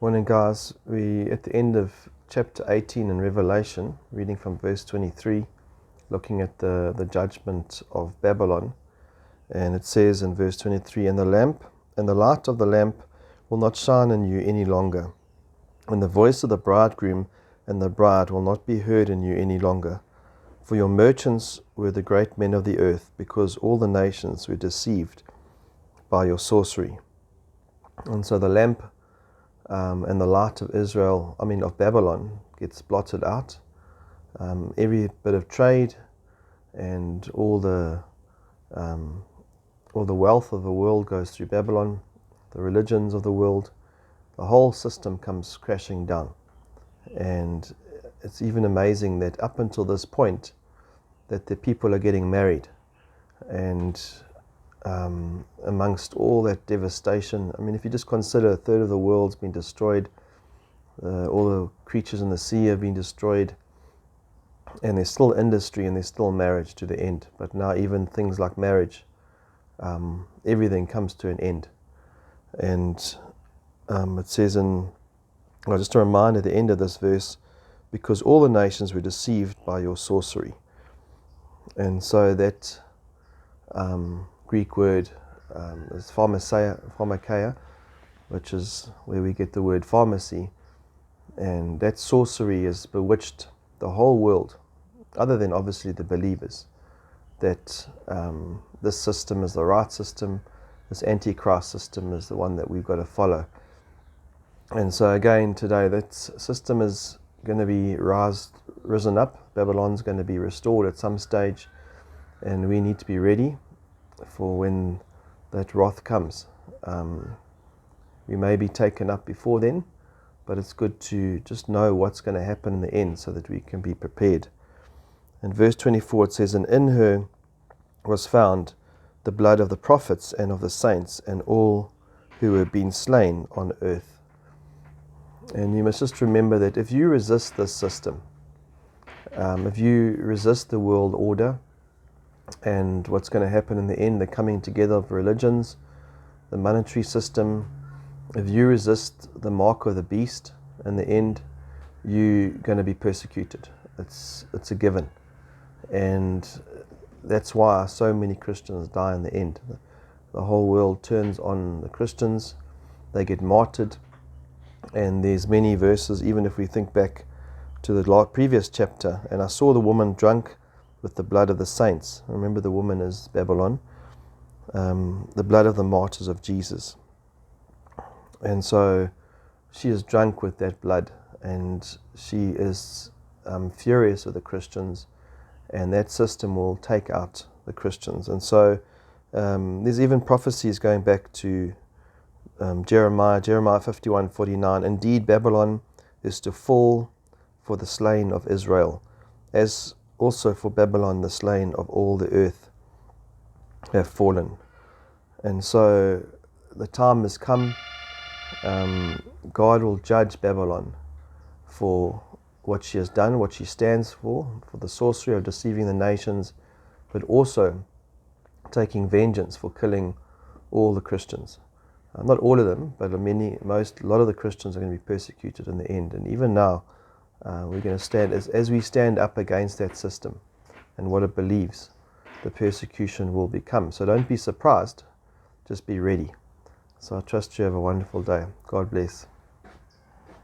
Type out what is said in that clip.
Morning, guys. We at the end of chapter 18 in Revelation, reading from verse 23, looking at the judgment of Babylon. And it says in verse 23, "And the lamp and the light of the lamp will not shine in you any longer, and the voice of the bridegroom and the bride will not be heard in you any longer. For your merchants were the great men of the earth, because all the nations were deceived by your sorcery." And so the lamp and the light of of Babylon gets blotted out. Every bit of trade and all the wealth of the world goes through Babylon, the religions of the world, the whole system comes crashing down. And it's even amazing that up until this point that the people are getting married, and amongst all that devastation, if you just consider a third of the world's been destroyed, all the creatures in the sea have been destroyed, and there's still industry and there's still marriage to the end. But now even things like marriage, everything comes to an end. And it says just a reminder at the end of this verse, because all the nations were deceived by your sorcery. And so that Greek word is pharmakeia, which is where we get the word pharmacy. And that sorcery has bewitched the whole world, other than obviously the believers, that this system is the right system, this antichrist system is the one that we've got to follow. And so again today, that system is going to be risen up. Babylon's going to be restored at some stage, and we need to be ready for when that wrath comes. We may be taken up before then, but it's good to just know what's going to happen in the end so that we can be prepared. In verse 24 it says, "And in her was found the blood of the prophets and of the saints and all who have been slain on earth." And you must just remember that if you resist this system, if you resist the world order, and what's going to happen in the end, the coming together of religions, the monetary system, if you resist the mark of the beast, in the end, you're going to be persecuted. It's a given. And that's why so many Christians die in the end. The whole world turns on the Christians, they get martyred, and there's many verses, even if we think back to the previous chapter, "And I saw the woman drunk with the blood of the saints." Remember, the woman is Babylon, the blood of the martyrs of Jesus. And so she is drunk with that blood, and she is furious with the Christians, and that system will take out the Christians. And so there's even prophecies going back to Jeremiah 51:49. "Indeed, Babylon is to fall for the slain of Israel, as also for Babylon the slain of all the earth have fallen." And so the time has come. God will judge Babylon for what she has done, what she stands for the sorcery of deceiving the nations, but also taking vengeance for killing all the Christians. Not all of them, but a lot of the Christians are going to be persecuted in the end. And even now, we're going to stand, as we stand up against that system and what it believes, the persecution will become. So don't be surprised, just be ready. So I trust you have a wonderful day. God bless.